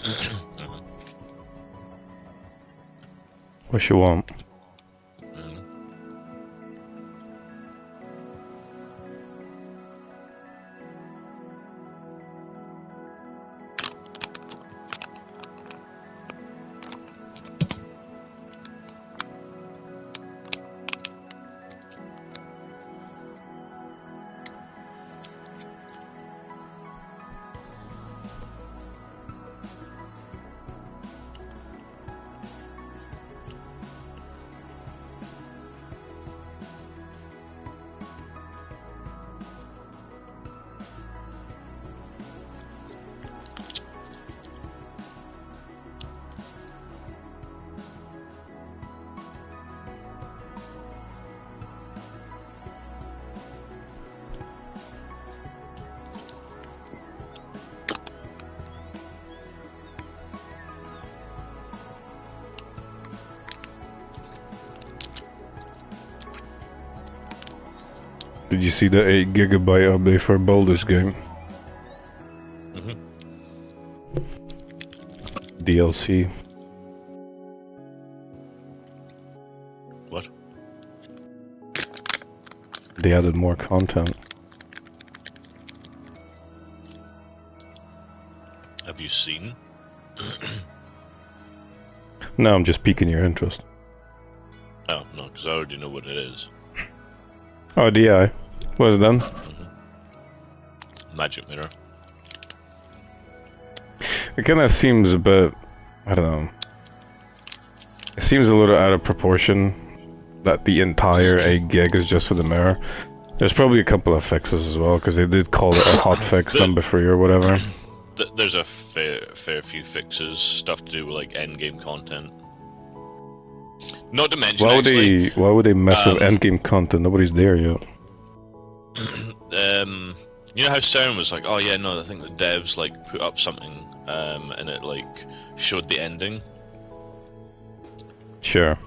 Mhm. What you want? Mhm. Did you see the 8 GB update for Baldur's Gate? Mhm. DLC. What? They added more content. Have you seen? No, I'm just piquing your interest. Oh no, because I already know what it is. Oh, DI. What is it then? Magic mirror. It kind of seems a bit, I don't know. It seems a little out of proportion that the entire 8 GB is just for the mirror. There's probably a couple of fixes as well, because they did call it a hot fix number 3 or whatever. There's a fair few fixes, stuff to do with like endgame content. Not to mention, Why would they mess with endgame content? Nobody's there yet. You know how CERN was like, oh yeah, no, I think the devs like put up something, and it like showed the ending. Sure.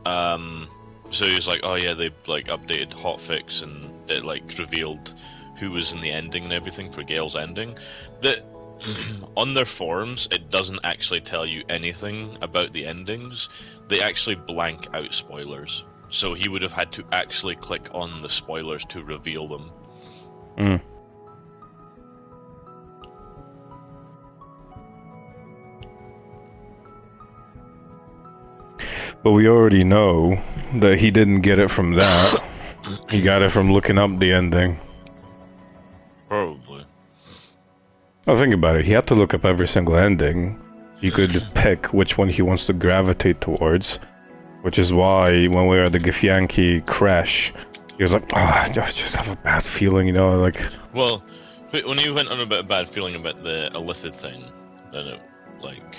So he was like, oh yeah, they like updated hotfix and it like revealed who was in the ending and everything for Gale's ending. That on their forums, it doesn't actually tell you anything about the endings. They actually blank out spoilers. So he would have had to actually click on the spoilers to reveal them. Mm. But we already know that he didn't get it from that. He got it from looking up the ending. Probably. Well, think about it. He had to look up every single ending. He could pick which one he wants to gravitate towards. Which is why when we were at the Githyanki crash, he was like, oh, I just have a bad feeling, you know, like... Well, when you went on about a bad feeling about the Illithid thing, then it, like,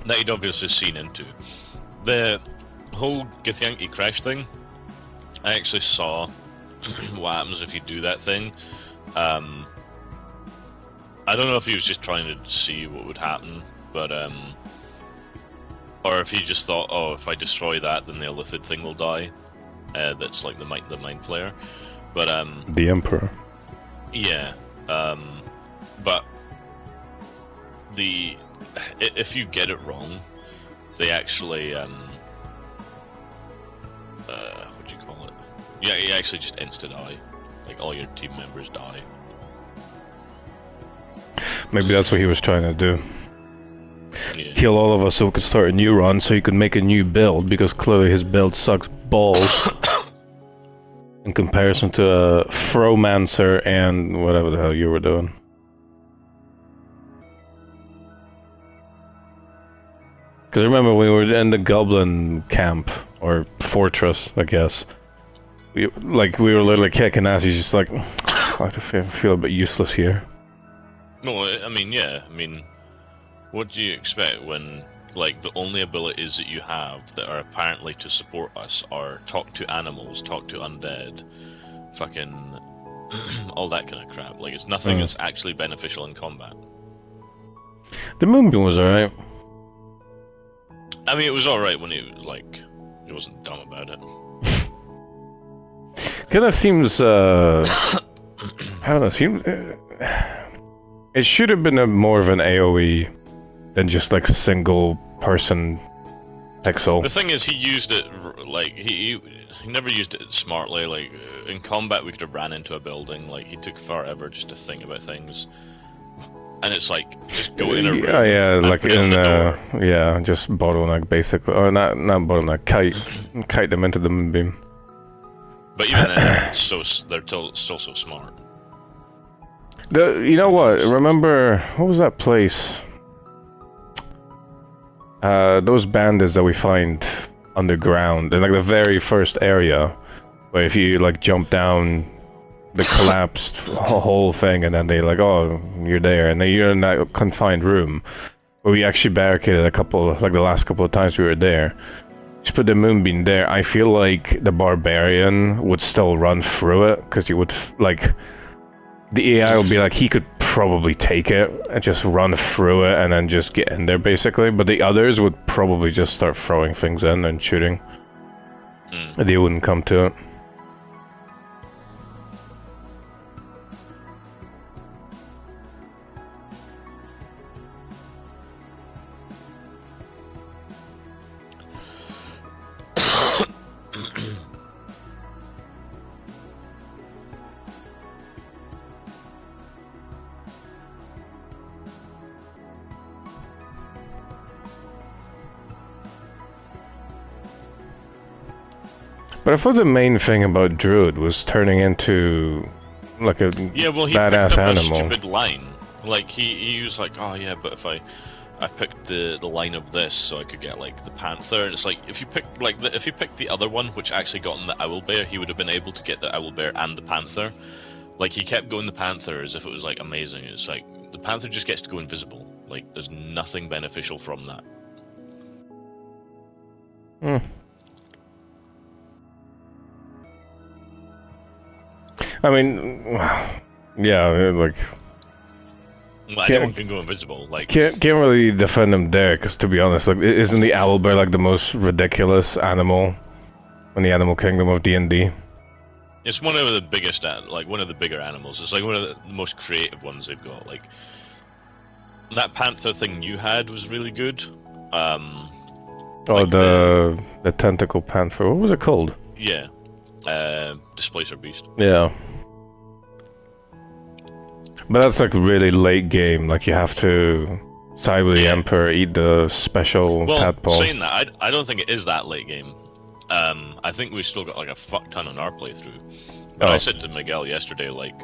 that you'd obviously seen into. The whole Githyanki crash thing, I actually saw what happens if you do that thing. I don't know if he was just trying to see what would happen, but or if he just thought, oh, if I destroy that, then the Illithid thing will die. That's like the Mind Flayer. But the Emperor. yeah, but if you get it wrong, they actually what do you call it? Yeah, you actually just insta die. Like all your team members die. Maybe that's what he was trying to do. Yeah. Kill all of us so we could start a new run, so he could make a new build, because clearly his build sucks balls in comparison to a Fromancer and whatever the hell you were doing. Because remember, we were in the Goblin camp, or fortress, I guess. We were literally kicking ass. He's just like, I feel a bit useless here. No, I mean, yeah, I mean, what do you expect when, like, the only abilities that you have that are apparently to support us are talk to animals, talk to undead, fucking all that kind of crap. Like, it's nothing that's actually beneficial in combat. The Moonbeam was alright. I mean, it was alright when it was, like, it wasn't dumb about it. Kind of seems, I don't know, it should have been more of an AoE than just like single person pixel. The thing is, he used it like he never used it smartly. Like in combat, we could have ran into a building. Like he took forever just to think about things, and it's like just go in a room. Yeah, like in yeah, just bottleneck basically, or not bottleneck, kite them into the moonbeam. But even then, they're still so smart. You know what? Remember what was that place? Those bandits that we find underground in like the very first area, where if you like jump down the collapsed whole thing, and then they like, oh, you're there, and then you're in that confined room where we actually barricaded the last couple of times we were there. Just put the moonbeam there. I feel like the barbarian would still run through it, because you would like the AI would be like, he could probably take it and just run through it and then just get in there basically, but the others would probably just start throwing things in and shooting. They wouldn't come to it. But I thought the main thing about Druid was turning into like a badass animal. A stupid line. Like he was like, oh yeah, but if I picked the line of this, so I could get like the panther. And it's like if you picked the other one, which actually got him the owlbear, he would have been able to get the owlbear and the panther. Like he kept going the panther as if it was like amazing. It's like the panther just gets to go invisible. Like there's nothing beneficial from that. I mean, yeah, like anyone can go invisible. Like can't really defend him there, because to be honest, like isn't the owlbear like the most ridiculous animal in the animal kingdom of D&D? It's one of the biggest, like one of the bigger animals. It's like one of the most creative ones they've got. Like that panther thing you had was really good. Like the tentacle panther. What was it called? Yeah, Displacer Beast. Yeah. But that's like really late game. Like you have to side with the Emperor, eat the special tadpole. Saying that, I don't think it is that late game. I think we still got like a fuck ton on our playthrough. But I said to Miguel yesterday, like,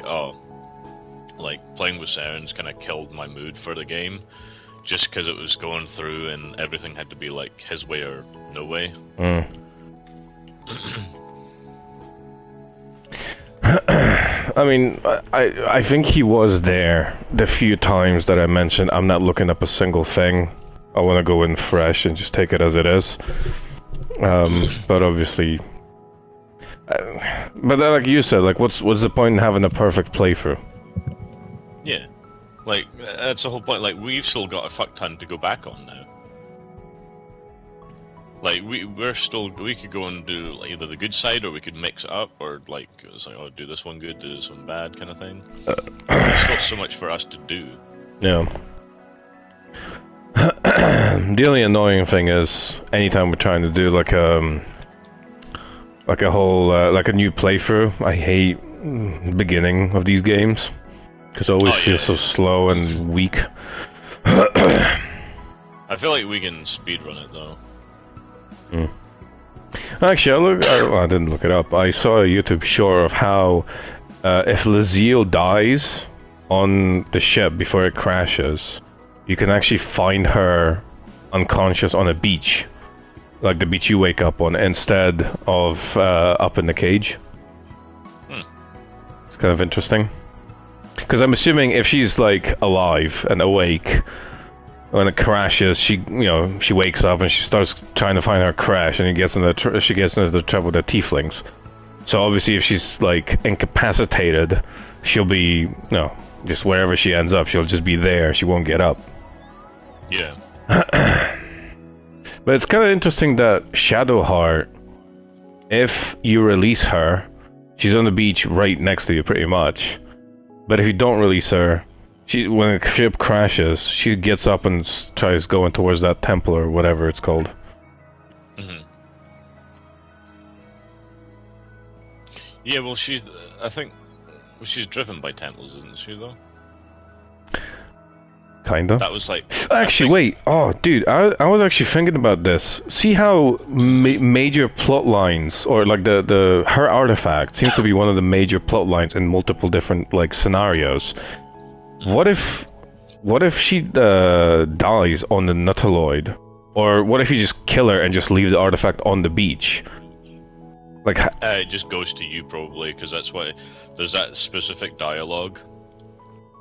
playing with Sirens kind of killed my mood for the game, just because it was going through and everything had to be like his way or no way. I mean, I think he was there the few times that I mentioned. I'm not looking up a single thing. I want to go in fresh and just take it as it is. But obviously, but like you said, like what's the point in having a perfect playthrough? Yeah, like that's the whole point. Like we've still got a fuck ton to go back on now. Like we could go and do like, either the good side, or we could mix it up, or like it's like, oh, do this one good, do this one bad, kind of thing. There's still so much for us to do. Yeah. The only annoying thing is, anytime we're trying to do like a whole like a new playthrough, I hate the beginning of these games because it always feels so slow and weak. I feel like we can speedrun it though. Actually, I didn't look it up. I saw a YouTube short of how if Laziel dies on the ship before it crashes, you can actually find her unconscious on a beach, like the beach you wake up on, instead of up in the cage. It's kind of interesting, because I'm assuming if she's like alive and awake when it crashes, she wakes up and she starts trying to find her crash, and she gets into the trouble with the tieflings. So obviously, if she's like incapacitated, she'll be just wherever she ends up, she'll just be there. She won't get up. Yeah. But it's kind of interesting that Shadowheart, if you release her, She's on the beach right next to you, pretty much. But if you don't release her, when the ship crashes, she gets up and tries going towards that temple or whatever it's called. Mm-hmm. Yeah, well, I think she's driven by temples, isn't she, though? Kinda. That was like... Actually, wait. Oh, dude, I was actually thinking about this. See how major plot lines, or like her artifact seems to be one of the major plot lines in multiple different like scenarios. What if she dies on the Nautiloid, or what if you just kill her and just leave the artifact on the beach? Like, it just goes to you probably, because that's why there's that specific dialogue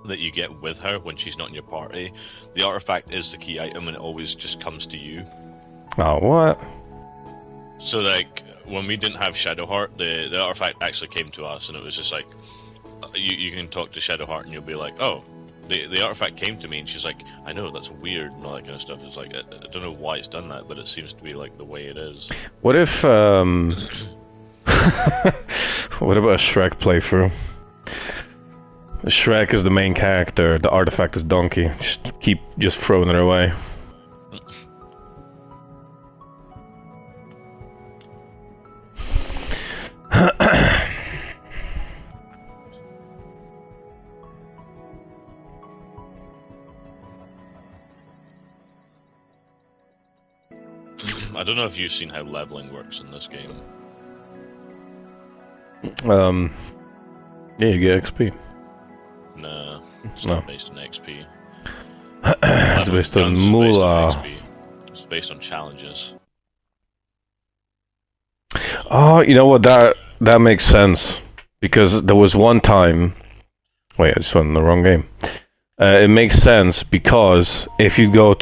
that you get with her when she's not in your party. The artifact is the key item, and it always just comes to you. Oh, what? So like when we didn't have Shadowheart, the artifact actually came to us, and it was just like you can talk to Shadowheart, and you'll be like, oh, the artifact came to me, and she's like, I know, that's weird and all that kind of stuff. It's like I don't know why it's done that, but it seems to be like the way it is. What if what about a Shrek playthrough? Shrek is the main character, the artifact is Donkey. Just throwing it away. I don't know if you've seen how leveling works in this game. Yeah, you get XP. No, it's No. not based on XP. It's based on Guns is based on moolah. XP. It's based on challenges. Oh, you know what? That makes sense. Because there was one time... Wait, I just went in the wrong game. It makes sense because if you go to